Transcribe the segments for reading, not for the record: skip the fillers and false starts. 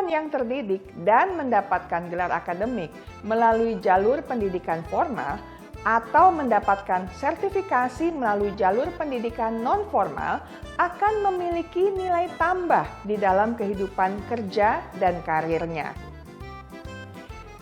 Perempuan yang terdidik dan mendapatkan gelar akademik melalui jalur pendidikan formal atau mendapatkan sertifikasi melalui jalur pendidikan non-formal akan memiliki nilai tambah di dalam kehidupan kerja dan karirnya.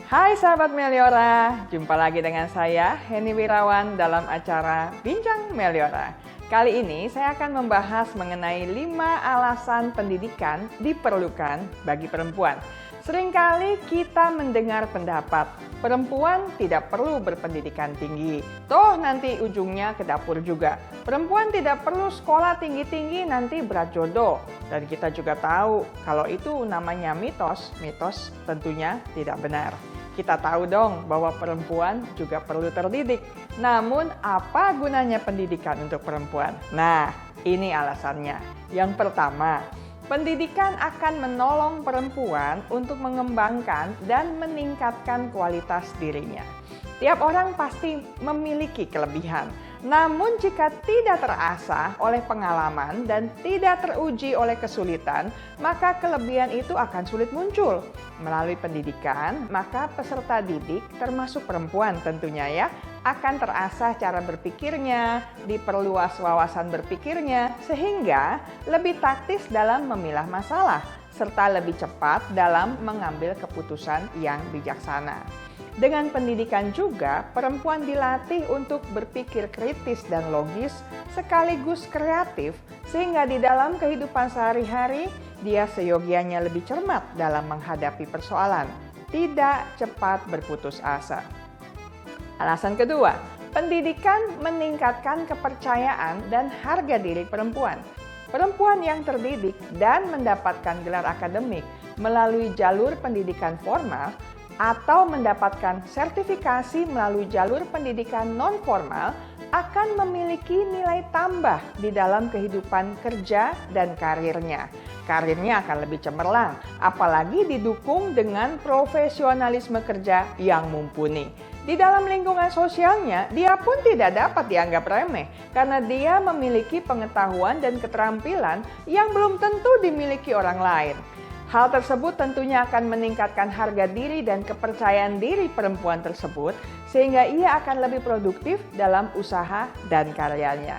Hai sahabat Meliora, jumpa lagi dengan saya Henny Wirawan dalam acara Bincang Meliora. Kali ini saya akan membahas mengenai 5 alasan pendidikan diperlukan bagi perempuan. Seringkali kita mendengar pendapat, perempuan tidak perlu berpendidikan tinggi. Toh nanti ujungnya ke dapur juga. Perempuan tidak perlu sekolah tinggi-tinggi, nanti berat jodoh. Dan kita juga tahu kalau itu namanya mitos, mitos tentunya tidak benar. Kita tahu dong bahwa perempuan juga perlu terdidik. Namun apa gunanya pendidikan untuk perempuan? Nah, ini alasannya. Yang pertama, pendidikan akan menolong perempuan untuk mengembangkan dan meningkatkan kualitas dirinya. Tiap orang pasti memiliki kelebihan. Namun jika tidak terasah oleh pengalaman dan tidak teruji oleh kesulitan, maka kelebihan itu akan sulit muncul. Melalui pendidikan, maka peserta didik, termasuk perempuan tentunya ya, akan terasah cara berpikirnya, diperluas wawasan berpikirnya, sehingga lebih taktis dalam memilah masalah, serta lebih cepat dalam mengambil keputusan yang bijaksana. Dengan pendidikan juga, perempuan dilatih untuk berpikir kritis dan logis sekaligus kreatif, sehingga di dalam kehidupan sehari-hari dia seyogianya lebih cermat dalam menghadapi persoalan, tidak cepat berputus asa. Alasan kedua, pendidikan meningkatkan kepercayaan dan harga diri perempuan. Perempuan yang terdidik dan mendapatkan gelar akademik melalui jalur pendidikan formal atau mendapatkan sertifikasi melalui jalur pendidikan non-formal akan memiliki nilai tambah di dalam kehidupan kerja dan karirnya. Karirnya akan lebih cemerlang, apalagi didukung dengan profesionalisme kerja yang mumpuni. Di dalam lingkungan sosialnya, dia pun tidak dapat dianggap remeh karena dia memiliki pengetahuan dan keterampilan yang belum tentu dimiliki orang lain. Hal tersebut tentunya akan meningkatkan harga diri dan kepercayaan diri perempuan tersebut sehingga ia akan lebih produktif dalam usaha dan karyanya.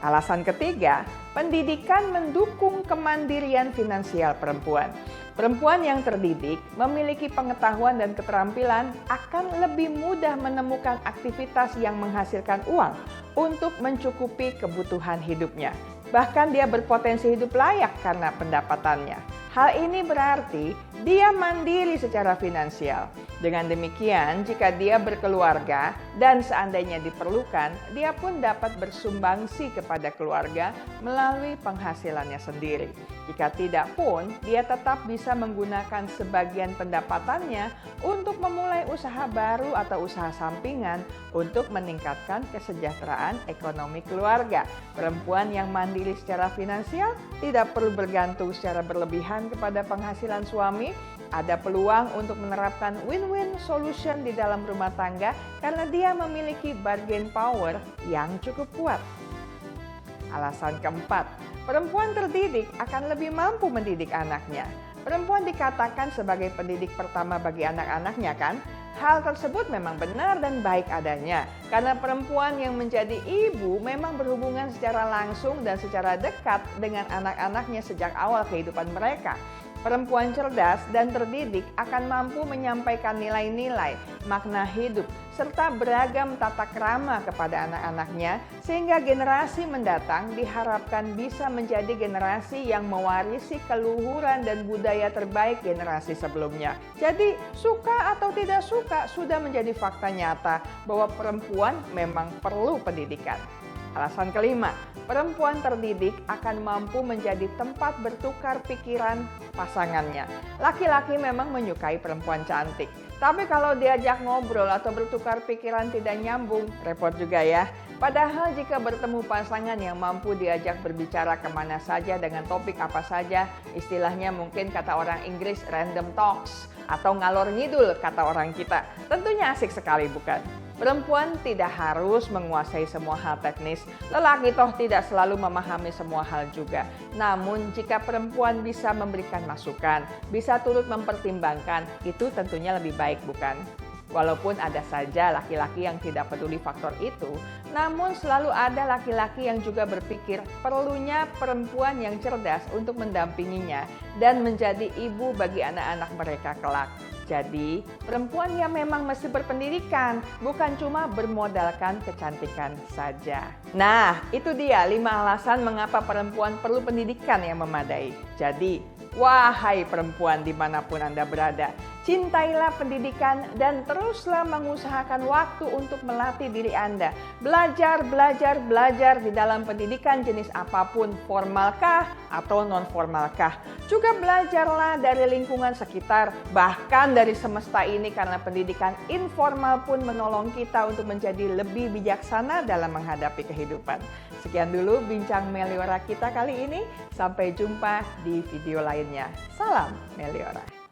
Alasan ketiga, pendidikan mendukung kemandirian finansial perempuan. Perempuan yang terdidik memiliki pengetahuan dan keterampilan akan lebih mudah menemukan aktivitas yang menghasilkan uang untuk mencukupi kebutuhan hidupnya. Bahkan dia berpotensi hidup layak karena pendapatannya. Hal ini berarti dia mandiri secara finansial. Dengan demikian, jika dia berkeluarga dan seandainya diperlukan, dia pun dapat bersumbangsi kepada keluarga melalui penghasilannya sendiri. Jika tidak pun, dia tetap bisa menggunakan sebagian pendapatannya untuk memulai usaha baru atau usaha sampingan untuk meningkatkan kesejahteraan ekonomi keluarga. Perempuan yang mandiri secara finansial tidak perlu bergantung secara berlebihan kepada penghasilan suami. Ada peluang untuk menerapkan win-win solution di dalam rumah tangga karena dia memiliki bargain power yang cukup kuat. Alasan keempat, perempuan terdidik akan lebih mampu mendidik anaknya. Perempuan dikatakan sebagai pendidik pertama bagi anak-anaknya kan? Hal tersebut memang benar dan baik adanya, karena perempuan yang menjadi ibu memang berhubungan secara langsung dan secara dekat dengan anak-anaknya sejak awal kehidupan mereka. Perempuan cerdas dan terdidik akan mampu menyampaikan nilai-nilai, makna hidup, serta beragam tata krama kepada anak-anaknya, sehingga generasi mendatang diharapkan bisa menjadi generasi yang mewarisi keluhuran dan budaya terbaik generasi sebelumnya. Jadi, suka atau tidak suka sudah menjadi fakta nyata bahwa perempuan memang perlu pendidikan. Alasan kelima, perempuan terdidik akan mampu menjadi tempat bertukar pikiran pasangannya. Laki-laki memang menyukai perempuan cantik, tapi kalau diajak ngobrol atau bertukar pikiran tidak nyambung, repot juga ya. Padahal jika bertemu pasangan yang mampu diajak berbicara kemana saja dengan topik apa saja, istilahnya mungkin kata orang Inggris random talks atau ngalor ngidul kata orang kita, tentunya asik sekali bukan? Perempuan tidak harus menguasai semua hal teknis, lelaki toh tidak selalu memahami semua hal juga. Namun jika perempuan bisa memberikan masukan, bisa turut mempertimbangkan, itu tentunya lebih baik, bukan? Walaupun ada saja laki-laki yang tidak peduli faktor itu, namun selalu ada laki-laki yang juga berpikir perlunya perempuan yang cerdas untuk mendampinginya dan menjadi ibu bagi anak-anak mereka kelak. Jadi, perempuan yang memang mesti berpendidikan, bukan cuma bermodalkan kecantikan saja. Nah, itu dia 5 alasan mengapa perempuan perlu pendidikan yang memadai. Jadi, wahai perempuan dimanapun Anda berada, cintailah pendidikan dan teruslah mengusahakan waktu untuk melatih diri Anda. Belajar di dalam pendidikan jenis apapun, formalkah atau non-formalkah. Juga belajarlah dari lingkungan sekitar, bahkan dari semesta ini, karena pendidikan informal pun menolong kita untuk menjadi lebih bijaksana dalam menghadapi kehidupan. Sekian dulu bincang Meliora kita kali ini. Sampai jumpa di video lainnya. Salam Meliora.